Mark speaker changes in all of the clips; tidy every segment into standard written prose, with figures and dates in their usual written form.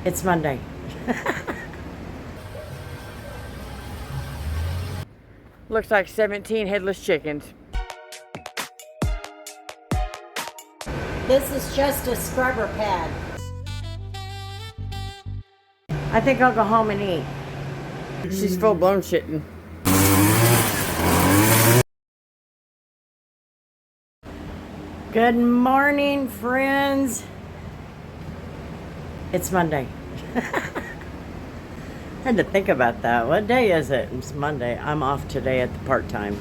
Speaker 1: It's Monday. Looks like 17 headless chickens.
Speaker 2: This is just a scrubber pad.
Speaker 1: I think I'll go home and eat. She's full blown shitting. Good morning, friends. It's Monday. Had to think about that. What day is it? It's Monday. I'm off today at the part-time.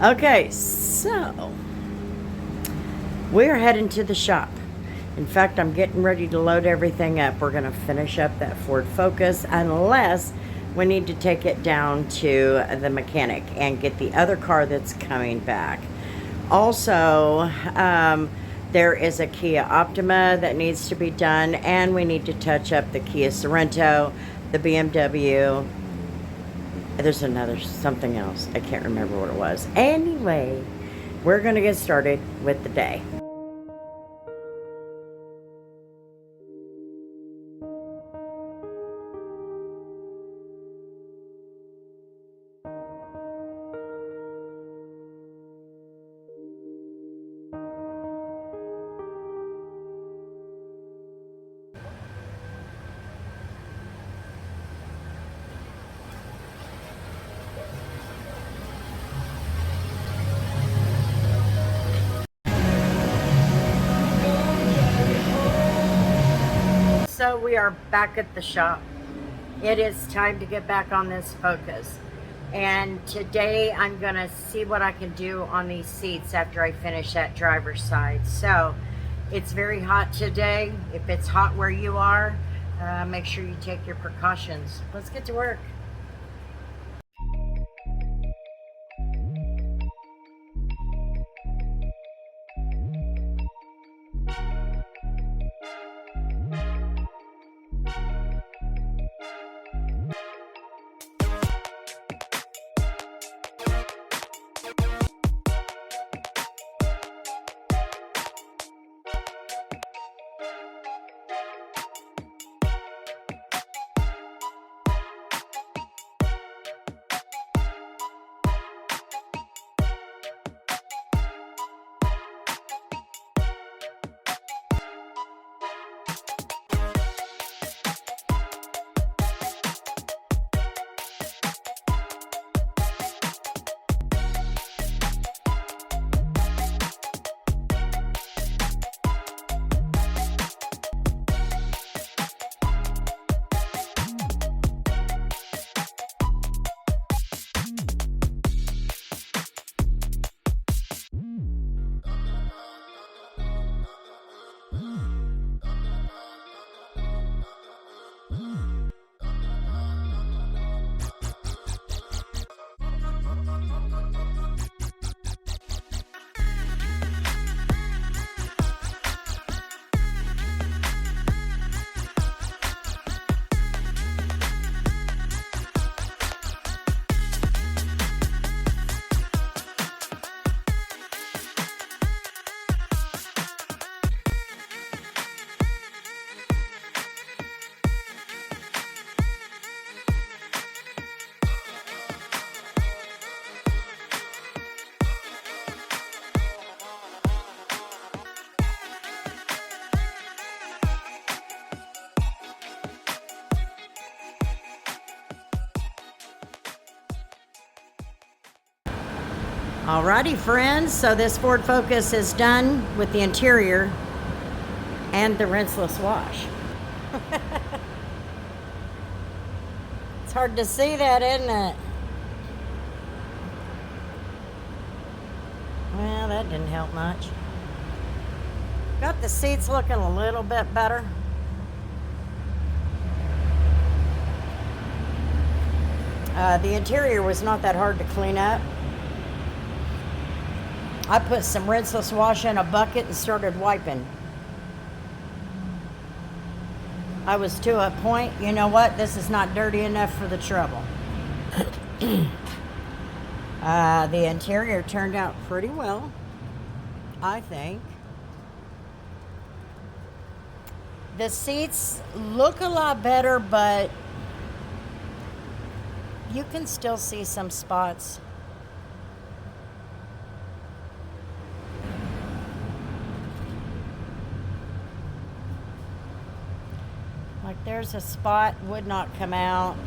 Speaker 1: Okay, so we're heading to the shop. In fact, I'm getting ready to load everything up. We're gonna finish up that Ford Focus unless we need to take it down to the mechanic and get the other car that's coming back. Also, there is a Kia Optima that needs to be done, and we need to touch up the Kia Sorento, the BMW. There's something else. I can't remember what it was. Anyway, we're gonna get started with the day. So we are back at the shop. It is time to get back on this Focus. And today I'm gonna see what I can do on these seats after I finish that driver's side. So it's very hot today. If it's hot where you are, make sure you take your precautions. Let's get to work. Alrighty, friends, so this Ford Focus is done with the interior and the rinseless wash. It's hard to see that, isn't it? Well, that didn't help much. Got the seats looking a little bit better. The interior was not that hard to clean up. I put some rinseless wash in a bucket and started wiping. I was to a point, you know what, this is not dirty enough for the trouble. The interior turned out pretty well, I think. The seats look a lot better, but you can still see some spots. Like there's a spot, would not come out.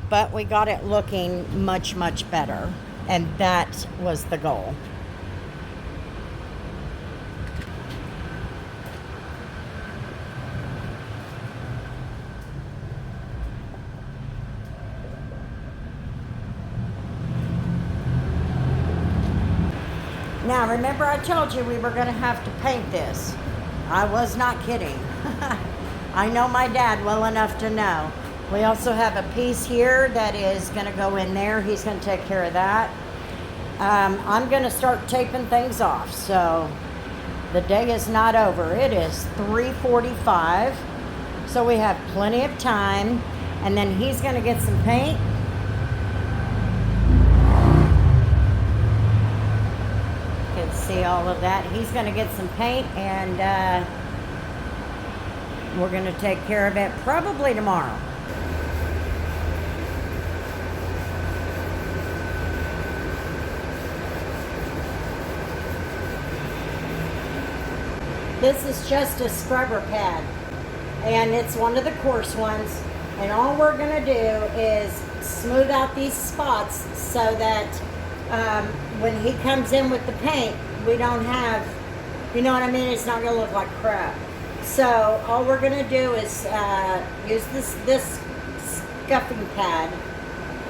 Speaker 1: But we got it looking much, much better. And that was the goal. Now, remember I told you we were going to have to paint this. I was not kidding. I know my dad well enough to know. We also have a piece here that is going to go in there. He's going to take care of that. I'm going to start taping things off. So the day is not over. It is 3:45. So we have plenty of time. And then he's going to get some paint. You can see all of that. He's going to get some paint and we're going to take care of it probably tomorrow.
Speaker 2: This is just a scrubber pad, and it's one of the coarse ones. And all we're gonna do is smooth out these spots so that when he comes in with the paint, we don't have, you know what I mean? It's not gonna look like crap. So all we're gonna do is use this scuffing pad,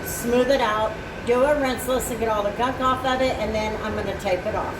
Speaker 2: smooth it out, do a rinseless and get all the gunk off of it, and then I'm gonna tape it off.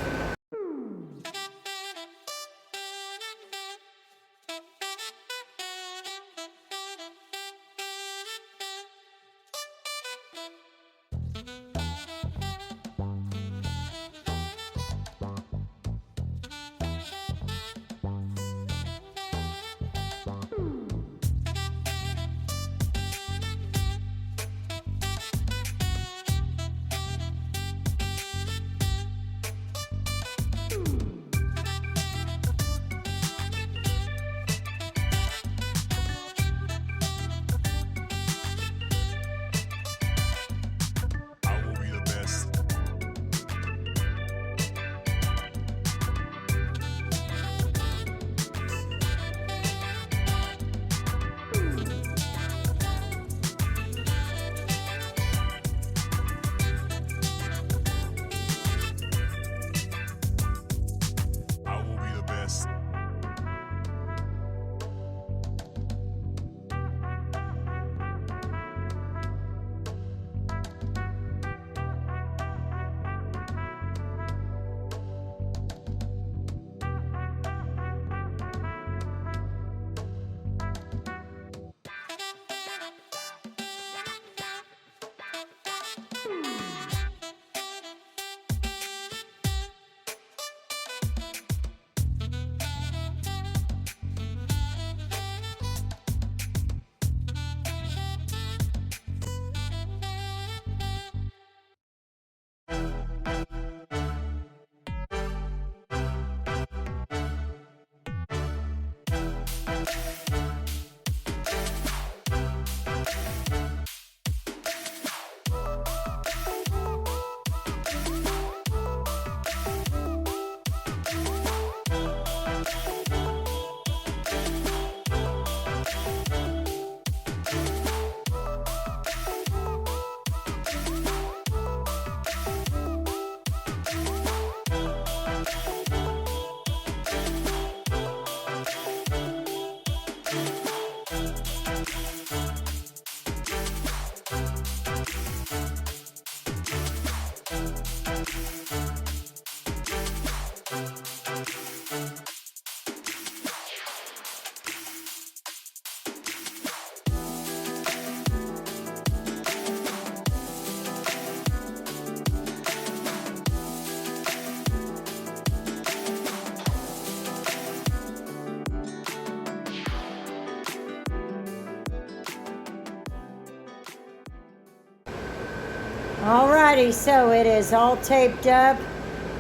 Speaker 1: Alrighty, so it is all taped up.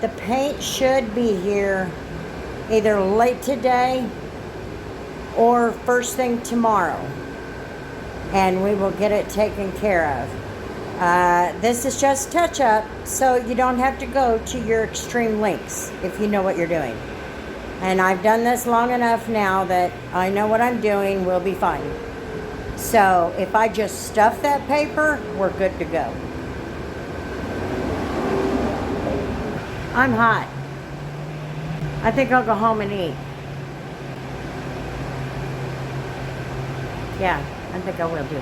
Speaker 2: The paint should be here either late today or first thing tomorrow, and we will get it taken care of. This is just touch up, so you don't have to go to your extreme lengths if you know what you're doing. And I've done this long enough now that I know what I'm doing. We'll be fine. So if I just stuff that paper, we're good to go. I'm hot. I think I'll go home and eat. Yeah, I think I will do.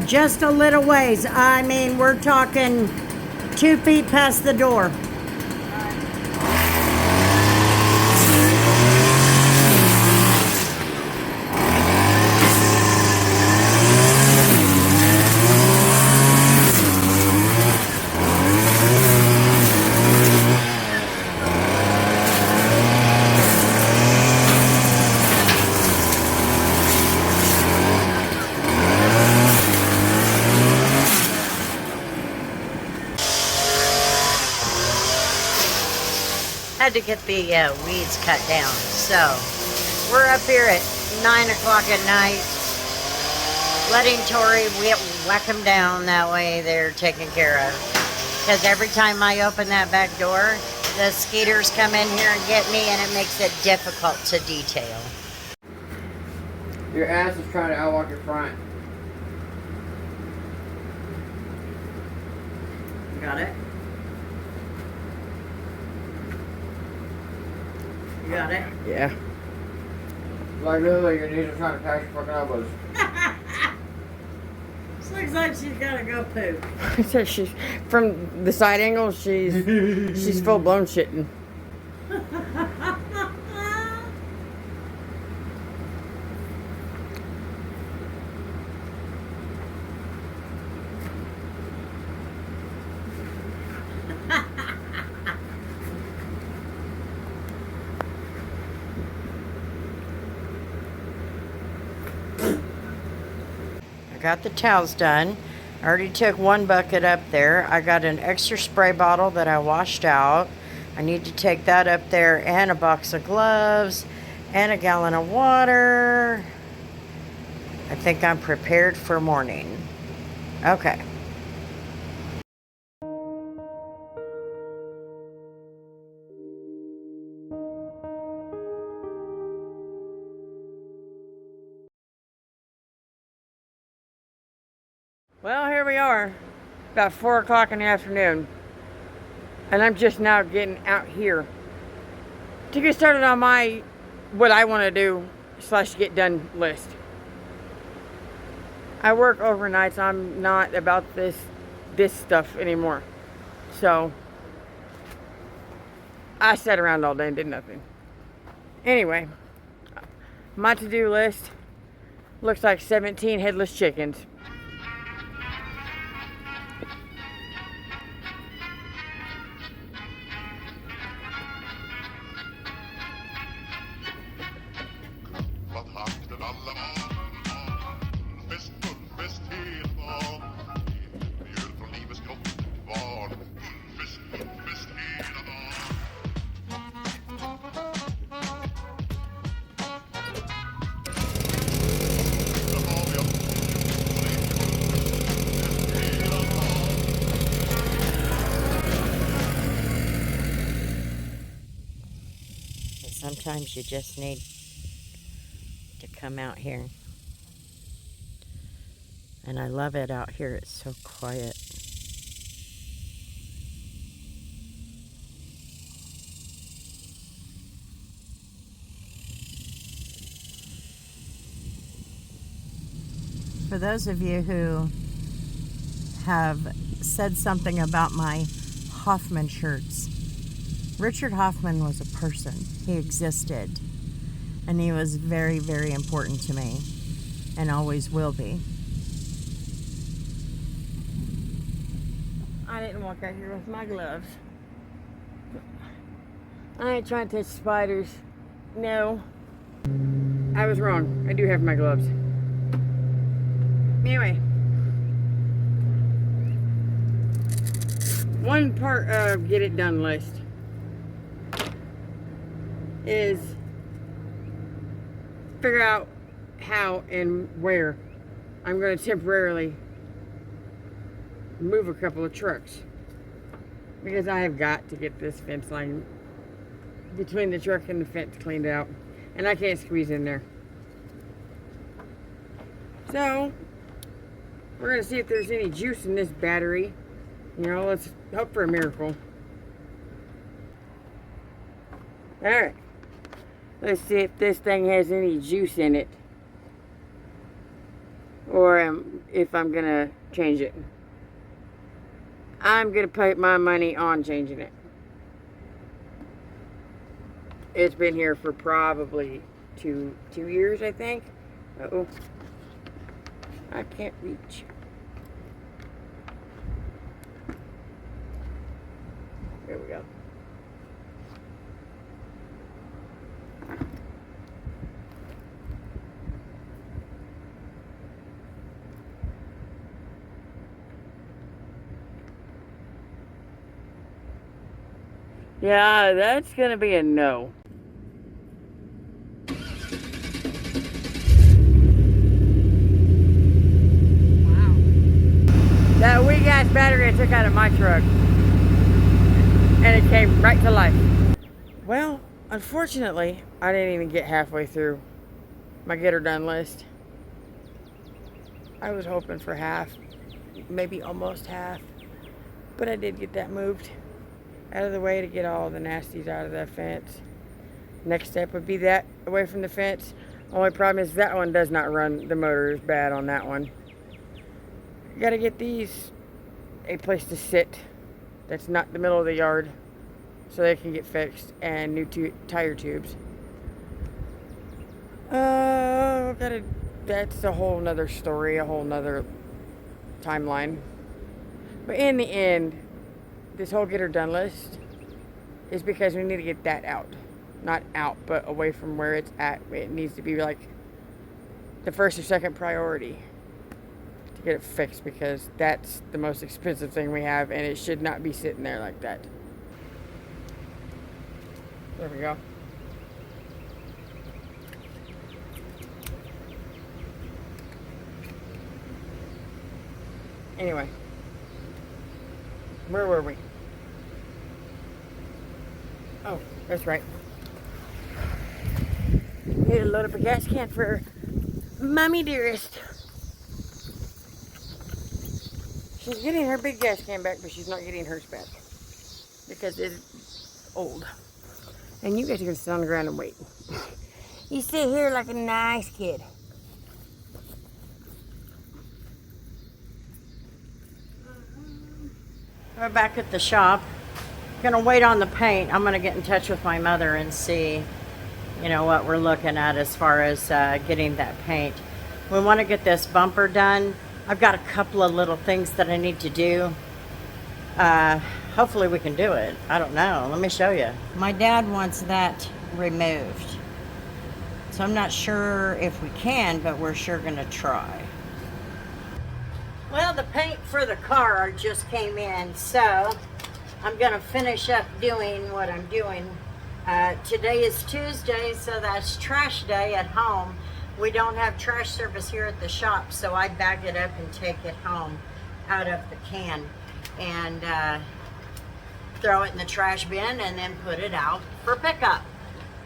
Speaker 2: Just a little ways. I mean, we're talking 2 feet past the door. Had to get the weeds cut down. So we're up here at 9 o'clock at night, letting Tori whack them down. That way they're taken care of. Because every time I open that back door, the skeeters come in here and get me, and it makes it difficult to detail.
Speaker 3: Your ass is trying to outwalk your front.
Speaker 1: Got it? You got it?
Speaker 3: Yeah. Like literally, your knees are trying to pass your fucking elbows.
Speaker 1: She looks like she's gotta go poop.
Speaker 3: So she's from the side angle. She's full blown shitting.
Speaker 1: Got the towels done. I already took 1 bucket up there. I got an extra spray bottle that I washed out. I need to take that up there, and a box of gloves and a gallon of water. I think I'm prepared for morning. Okay.
Speaker 3: Well, here we are, about 4 o'clock in the afternoon, and I'm just now getting out here to get started on my what I want to do / get done list. I work overnights. I'm not about this stuff anymore, so I sat around all day and did nothing. Anyway, my to-do list looks like 17 headless chickens.
Speaker 1: Sometimes you just need to come out here. And I love it out here. It's so quiet. For those of you who have said something about my Hoffman shirts, Richard Hoffman was a person. He existed. And he was very, very important to me. And always will be.
Speaker 3: I didn't walk out here with my gloves. I ain't trying to touch spiders. No. I was wrong. I do have my gloves. Anyway. One part of Get It Done list is figure out how and where I'm going to temporarily move a couple of trucks, because I have got to get this fence line between the truck and the fence cleaned out, and I can't squeeze in there. So we're going to see if there's any juice in this battery. You know, let's hope for a miracle. Alright, let's see if this thing has any juice in it, or if I'm gonna change it. I'm gonna put my money on changing it. It's been here for probably two years, I think. Uh-oh. I can't reach. There we go. Yeah, that's gonna be a no. Wow. That weak ass battery I took out of my truck, and it came right to life. Well, unfortunately, I didn't even get halfway through my get her done list. I was hoping for half, maybe almost half, but I did get that moved out of the way to get all the nasties out of that fence. Next step would be that away from the fence. Only problem is that one does not run. The motor is bad on that one. You gotta get these a place to sit that's not the middle of the yard, so they can get fixed, and new tire tubes. That's a whole nother story, a whole nother timeline. But in the end, this whole get her done list is because we need to get that out. Not out, but away from where it's at. It needs to be like the first or second priority to get it fixed, because that's the most expensive thing we have, and it should not be sitting there like that. There we go. Anyway, where were we? Oh, that's right. Need to load up a gas can for Mommy Dearest. She's getting her big gas can back, but she's not getting hers back because it's old. And you guys are gonna sit on the ground and wait. You sit here like a nice kid.
Speaker 1: We're back at the shop. Gonna wait on the paint. I'm gonna get in touch with my mother and see, you know, what we're looking at as far as getting that paint. We want to get this bumper done. I've got a couple of little things that I need to do. Hopefully we can do it. I don't know. Let me show you. My dad wants that removed. So I'm not sure if we can, but we're sure gonna try. Well, the paint for the car just came in, so I'm gonna finish up doing what I'm doing. Today is Tuesday, so that's trash day at home. We don't have trash service here at the shop, so I bag it up and take it home out of the can and throw it in the trash bin and then put it out for pickup.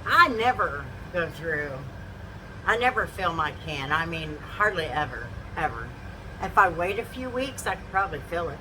Speaker 1: I never go through, I never fill my can. I mean, hardly ever. If I wait a few weeks, I could probably fill it.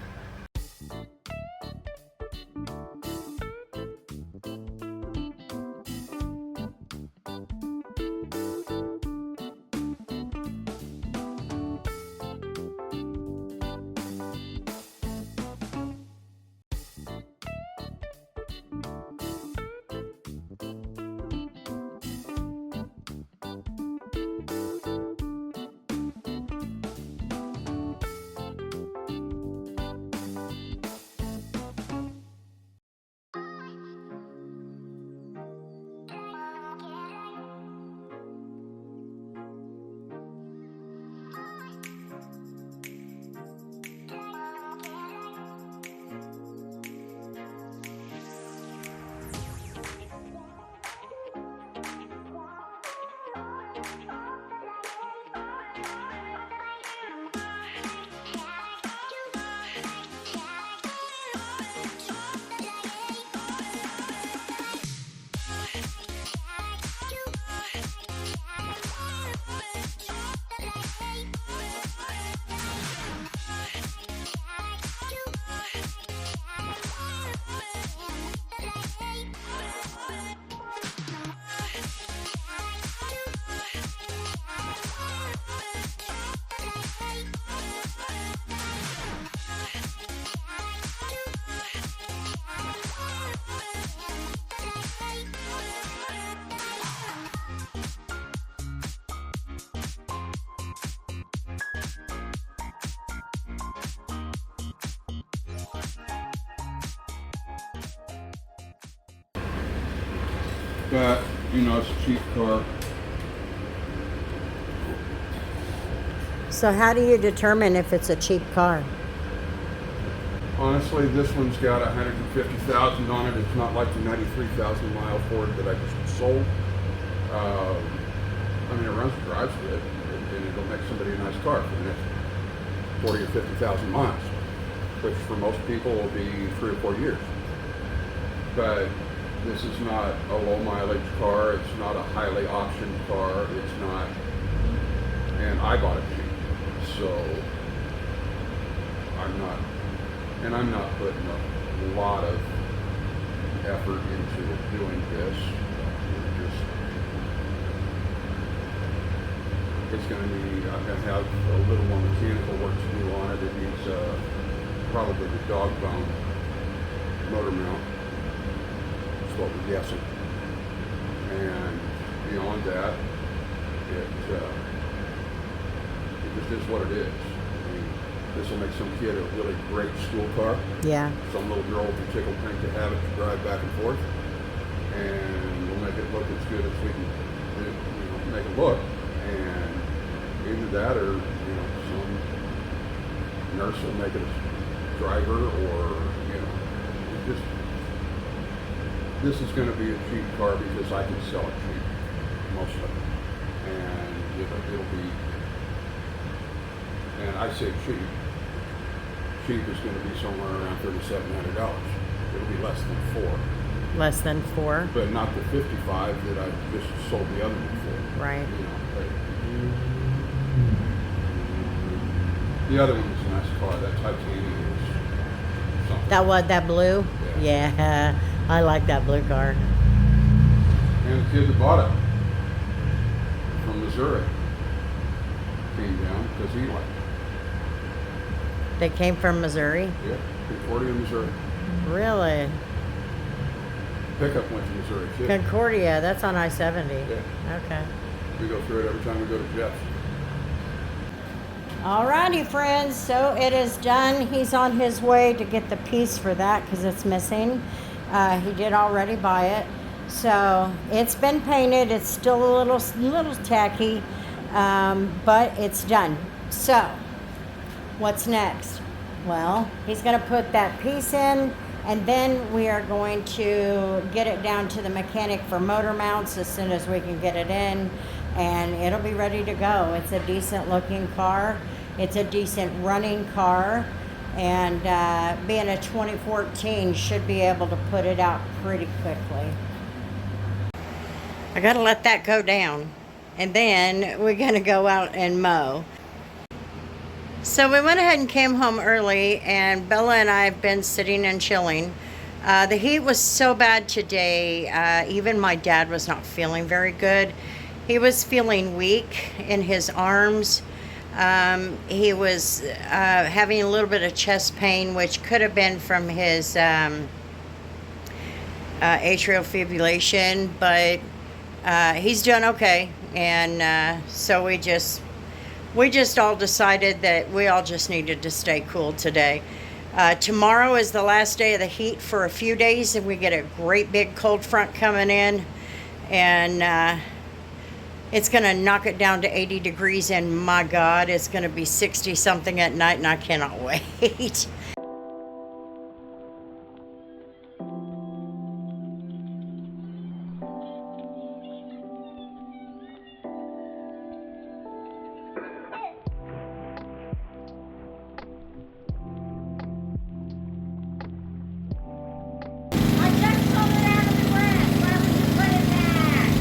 Speaker 4: But, you know, it's a cheap car.
Speaker 2: So how do you determine if it's a cheap car?
Speaker 4: Honestly, this one's got 150,000 on it. It's not like the 93,000 mile Ford that I just sold. I mean, it runs and drives good, and it'll make somebody a nice car for the next 40 or 50,000 miles, which for most people will be 3 or 4 years. But this is not a low mileage car. It's not a highly optioned car. It's not, and I bought it cheap, so I'm not putting a lot of effort into doing this. It's going to need, I'm going to have a little more mechanical work to do on it. It needs probably the dog bone motor mount. That's what we're guessing. And beyond that, it just is what it is. I mean, this will make some kid a really great school car.
Speaker 2: Yeah.
Speaker 4: Some little girl will be tickled pink to have it to drive back and forth. And we'll make it look as good as we can make it look. And either that or, some nurse will make it a driver or, just, this is going to be a cheap car because I can sell it cheap, most of it. And it'll be, and I say cheap. Cheap is going to be somewhere around $3,700. It'll be less than 4.
Speaker 2: Less than 4?
Speaker 4: But not the 55 that I just sold the other one for.
Speaker 2: Right.
Speaker 4: The other one is a nice car. That titanium is something.
Speaker 2: That blue?
Speaker 4: Yeah.
Speaker 2: Yeah. I like that blue car.
Speaker 4: And the kid that bought it from Missouri came down because he liked it.
Speaker 2: They came from Missouri?
Speaker 4: Yeah, Concordia, Missouri.
Speaker 2: Really?
Speaker 4: Pickup went to Missouri too.
Speaker 2: Concordia, that's on I-70.
Speaker 4: Yeah.
Speaker 2: Okay.
Speaker 4: We go through it every time we go to Jeff's.
Speaker 2: Alrighty, friends, so it is done. He's on his way to get the piece for that because it's missing. He did already buy it. So it's been painted. It's still a little tacky, but it's done. So what's next? Well, he's going to put that piece in, and then we are going to get it down to the mechanic for motor mounts as soon as we can get it in, and it'll be ready to go. It's a decent looking car. It's a decent running car, and being a 2014 should be able to put it out pretty quickly. I gotta let that go down, and then we're gonna go out and mow.
Speaker 1: So we went ahead and came home early, and Bella and I have been sitting and chilling. The heat was so bad today, even my dad was not feeling very good. He was feeling weak in his arms. He was having a little bit of chest pain, which could have been from his atrial fibrillation, but he's doing okay. And so we just all decided that we all just needed to stay cool today. Tomorrow is the last day of the heat for a few days, and we get a great big cold front coming in, and it's going to knock it down to 80 degrees, and my God, it's going to be 60 something at night, and I cannot wait.
Speaker 2: I just pulled it out of the grass. Why would you put it back?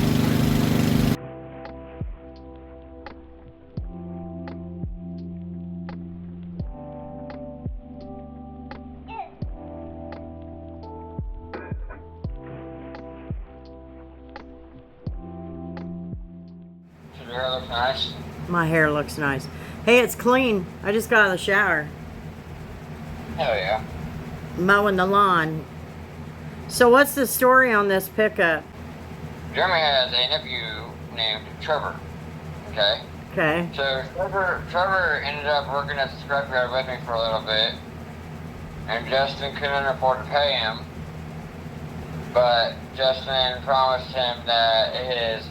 Speaker 5: Does your hair look nice?
Speaker 1: My hair looks nice. Hey, it's clean. I just got out of the shower,
Speaker 5: Hell yeah.
Speaker 1: mowing the lawn. So what's the story on this pickup?
Speaker 5: Jeremy has a nephew named Trevor. Okay?
Speaker 1: Okay.
Speaker 5: So Trevor ended up working at the scrapyard with me for a little bit, and Justin couldn't afford to pay him. But Justin promised him that his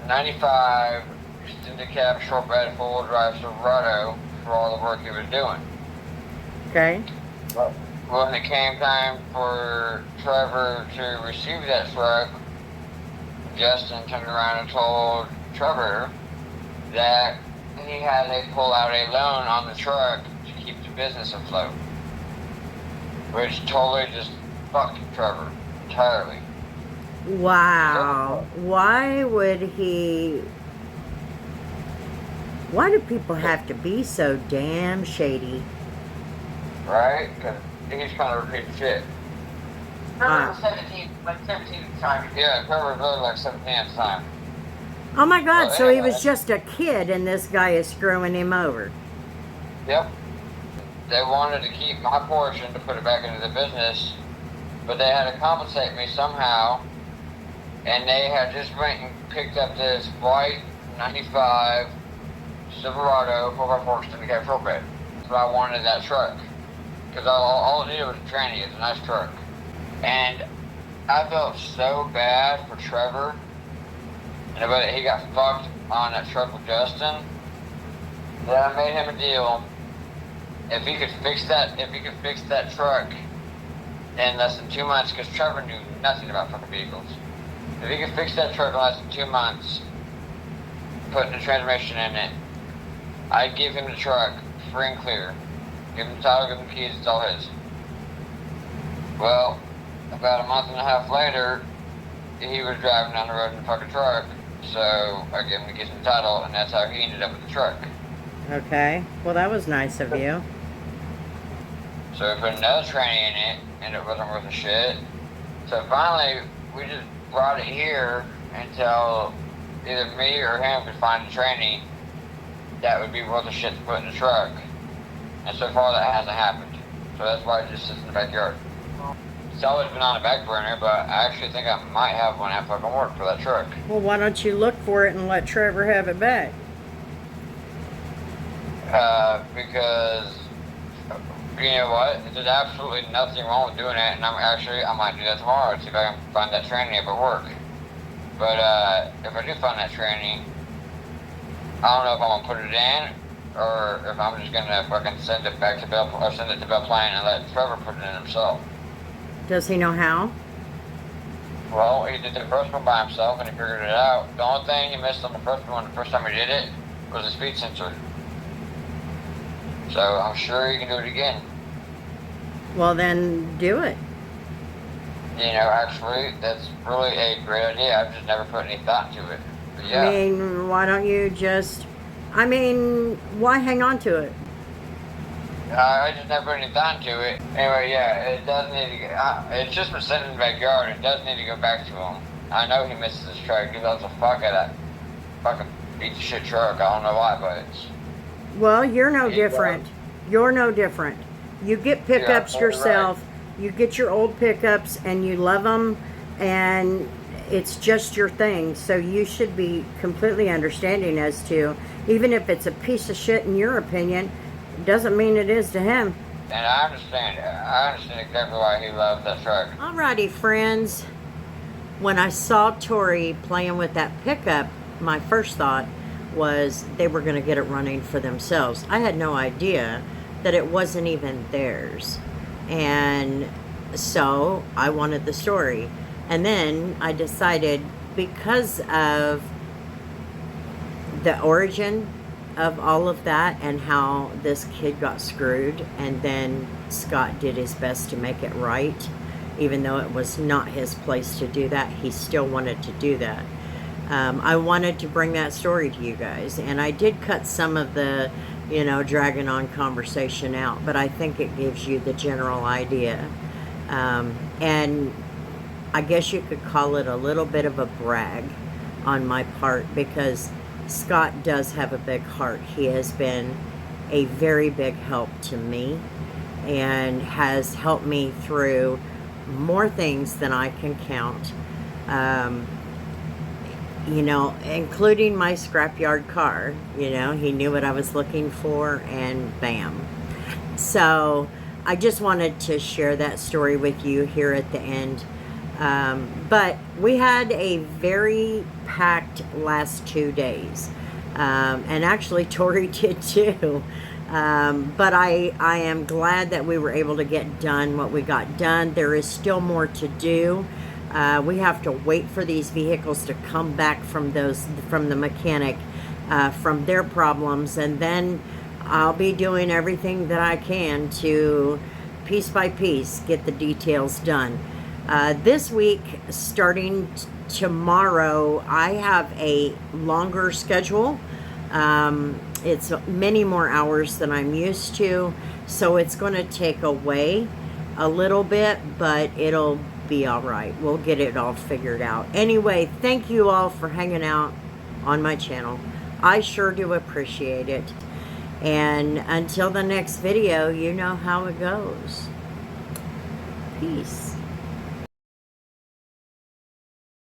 Speaker 5: 95 extended cab short bed four-wheel drive Silverado for all the work he was doing.
Speaker 1: Okay.
Speaker 5: When it came time for Trevor to receive that truck, Justin turned around and told Trevor that he had to pull out a loan on the truck to keep the business afloat. Which totally just fucked Trevor entirely.
Speaker 1: Wow. Why do people have to be so damn shady?
Speaker 5: Right? Because he's kind of repeat shit.
Speaker 1: Ah.
Speaker 5: Trevor was 17 at the time. Yeah, Trevor was really like 17 at the time.
Speaker 1: Oh my God,
Speaker 5: Well,
Speaker 1: so he
Speaker 5: anyway.
Speaker 1: was just a kid and this guy is screwing him over.
Speaker 5: Yep. They wanted to keep my portion to put it back into the business, but they had to compensate me somehow. And they had just went and picked up this white 95 Silverado 4x4 extended cab short bed. So I wanted that truck. Because all it needed was a tranny. It's a nice truck. And I felt so bad for Trevor. And the way that he got fucked on that truck with Justin, that I made him a deal. If he could fix that truck in less than 2 months, because Trevor knew nothing about fucking vehicles. If he could fix that truck in less than 2 months, putting a transmission in it, I'd give him the truck free and clear. Give him the title, give him the keys, it's all his. Well, about a month and a half later, he was driving down the road in a fucking truck, so I gave him the keys and the title, and that's how he ended up with the truck.
Speaker 1: Okay. Well, that was nice of you.
Speaker 5: So we put another tranny in it, and it wasn't worth a shit. So finally, we just brought it here until either me or him could find a tranny that would be worth a shit to put in the truck. And so far that hasn't happened. So that's why it just sits in the backyard. It's always been on the back burner, but I actually think I might have one that fucking work for that truck.
Speaker 1: Well, why don't you look for it and let Trevor have it back?
Speaker 5: Because, you know what, there's absolutely nothing wrong with doing it, and I might do that tomorrow, see if I can find that tranny up at work. But if I do find that tranny, I don't know if I'm gonna put it in, or if I'm just gonna fucking send it back to Bell, or send it to Bell Plain and let Trevor put it in himself.
Speaker 1: Does he know how?
Speaker 5: Well, he did the first one by himself, and he figured it out. The only thing he missed on the first one, the first time he did it, was the speed sensor. So I'm sure he can do it again.
Speaker 1: Well, then do it.
Speaker 5: You know, actually, that's really a great idea. I've just never put any thought to it. But yeah.
Speaker 1: I mean, why don't you just... I mean, why hang on to it?
Speaker 5: I just never put any thought into it. Anyway, yeah, it does need to get, it's just been sitting in the backyard. It does need to go back to him. I know he misses his truck. He loves the fuck out of that fucking piece of shit truck. I don't know why, but it's...
Speaker 1: Well, you're no
Speaker 5: Yeah.
Speaker 1: different. You're no different. You get pickups
Speaker 5: totally
Speaker 1: yourself. You get your old pickups and you love them, and it's just your thing. So you should be completely understanding as to, even if it's a piece of shit in your opinion, it doesn't mean it is to him.
Speaker 5: And I understand. I understand exactly why he loves that truck.
Speaker 1: Alrighty, friends. When I saw Tori playing with that pickup, my first thought was they were going to get it running for themselves. I had no idea that it wasn't even theirs. And so I wanted the story. And then I decided, because of the origin of all of that and how this kid got screwed, and then Scott did his best to make it right, even though it was not his place to do that, he still wanted to do that. I wanted to bring that story to you guys, and I did cut some of the, dragging on conversation out, but I think it gives you the general idea. And I guess you could call it a little bit of a brag on my part, because Scott does have a big heart. He has been a very big help to me and has helped me through more things than I can count. Including my scrapyard car. He knew what I was looking for, and bam. So I just wanted to share that story with you here at the end. But we had a very packed last 2 days. And actually Tori did too. But I am glad that we were able to get done what we got done. There is still more to do. We have to wait for these vehicles to come back from the mechanic, from their problems, and then I'll be doing everything that I can to, piece by piece, get the details done. This week, starting tomorrow, I have a longer schedule. It's many more hours than I'm used to, so it's going to take away a little bit, but it'll be all right. We'll get it all figured out. Anyway, thank you all for hanging out on my channel. I sure do appreciate it. And until the next video, you know how it goes. Peace.